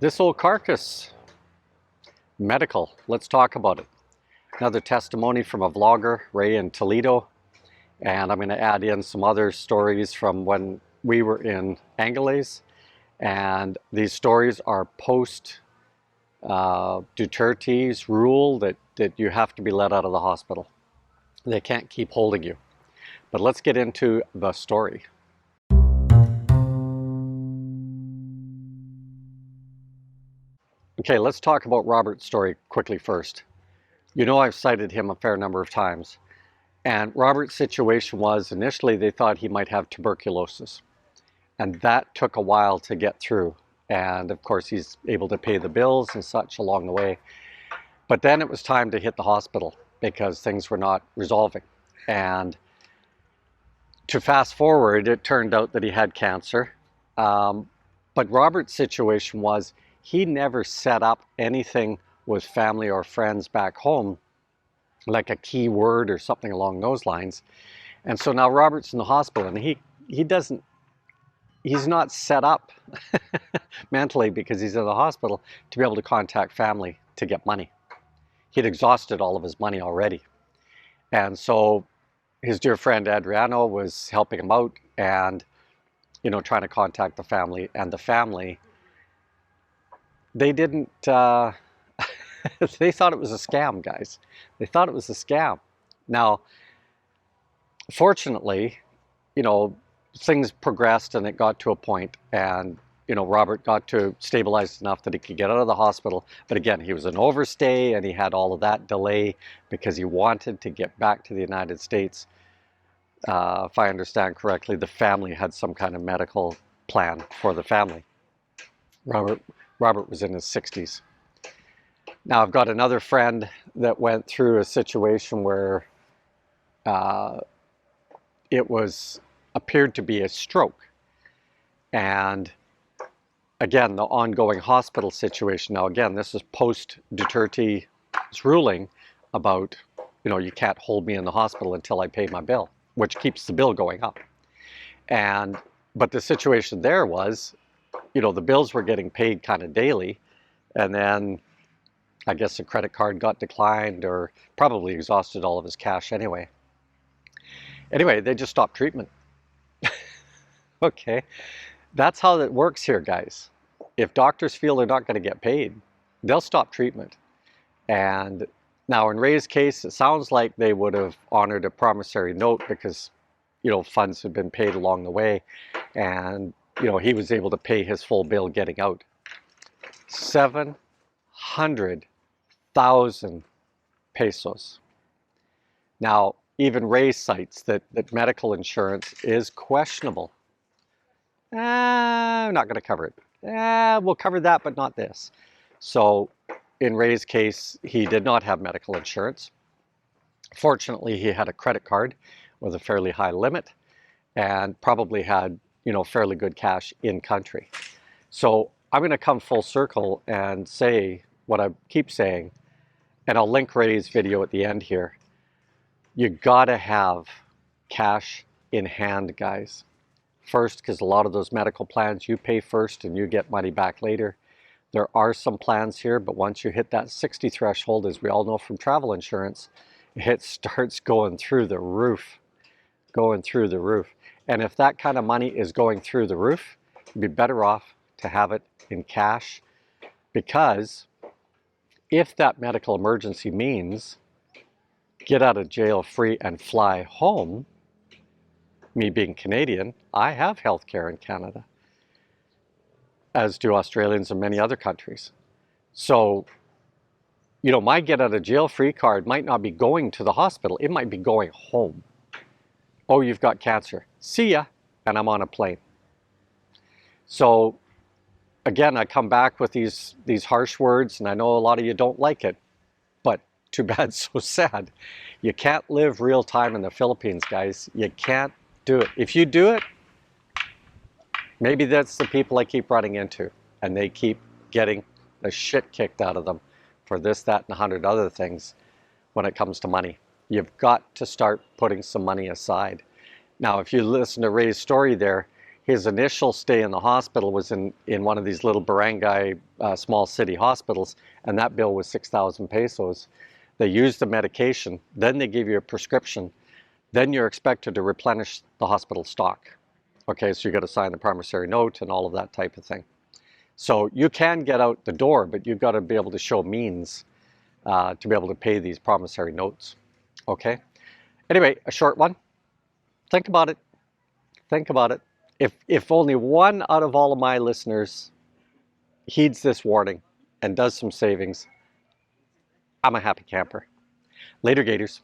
This Old Carcass medical, let's talk about it. Another testimony from a vlogger, Ray in Toledo, and I'm going to add in some other stories from when we were in Angles, and these stories are post Duterte's rule that you have to be let out of the hospital. They can't keep holding you. But let's get into the story. Okay, let's talk about Robert's story quickly first. You know, I've cited him a fair number of times. And Robert's situation was, initially they thought he might have tuberculosis. And that took a while to get through. And of course he's able to pay the bills and such along the way. But then it was time to hit the hospital because things were not resolving. And to fast forward, it turned out that he had cancer. But Robert's situation was, he never set up anything with family or friends back home, like a key word or something along those lines. And so now Robert's in the hospital, and he's not set up mentally, because he's in the hospital, to be able to contact family to get money. He'd exhausted all of his money already. And so his dear friend Adriano was helping him out and, you know, trying to contact the family. And the family, they didn't, they thought it was a scam, guys. They thought it was a scam. Now, fortunately, you know, things progressed and it got to a point, and, you know, Robert got to stabilize enough that he could get out of the hospital. But again, he was an overstay and he had all of that delay because he wanted to get back to the United States. If I understand correctly, the family had some kind of medical plan for the family. Robert was in his 60s. Now, I've got another friend that went through a situation where it appeared to be a stroke. And again, the ongoing hospital situation. Now, again, this is post Duterte's ruling about, you know, you can't hold me in the hospital until I pay my bill, which keeps the bill going up. But the situation there was, you know, the bills were getting paid kind of daily, and then I guess the credit card got declined, or probably exhausted all of his cash anyway. Anyway, they just stopped treatment. Okay, that's how it works here, guys. If doctors feel they're not going to get paid, they'll stop treatment. And now in Ray's case, it sounds like they would have honored a promissory note because, you know, funds had been paid along the way, and, you know, he was able to pay his full bill getting out. 700,000 pesos. Now, even Ray cites that medical insurance is questionable. I'm not going to cover it. We'll cover that, but not this. So in Ray's case, he did not have medical insurance. Fortunately, he had a credit card with a fairly high limit and probably had, you know, fairly good cash in country. So I'm going to come full circle and say what I keep saying, and I'll link Ray's video at the end here. You gotta have cash in hand, guys. First, because a lot of those medical plans, you pay first and you get money back later. There are some plans here, but once you hit that 60 threshold, as we all know from travel insurance, it starts going through the roof. Going through the roof. And if that kind of money is going through the roof, you'd be better off to have it in cash, because if that medical emergency means get out of jail free and fly home, me being Canadian, I have health care in Canada, as do Australians and many other countries. So, you know, my get out of jail free card might not be going to the hospital, it might be going home. Oh, you've got cancer. See ya, and I'm on a plane. So again, I come back with these harsh words, and I know a lot of you don't like it, but too bad, so sad. You can't live real time in the Philippines, guys. You can't do it. If you do it, maybe that's the people I keep running into, and they keep getting the shit kicked out of them for this, that, and 100 other things when it comes to money. You've got to start putting some money aside. Now, if you listen to Ray's story there, his initial stay in the hospital was in one of these little barangay small city hospitals, and that bill was 6,000 pesos. They used the medication, then they give you a prescription, then you're expected to replenish the hospital stock. Okay, so you got to sign the promissory note and all of that type of thing. So you can get out the door, but you've got to be able to show means to be able to pay these promissory notes. Okay. Anyway, a short one. Think about it. Think about it. If only one out of all of my listeners heeds this warning and does some savings, I'm a happy camper. Later, Gators.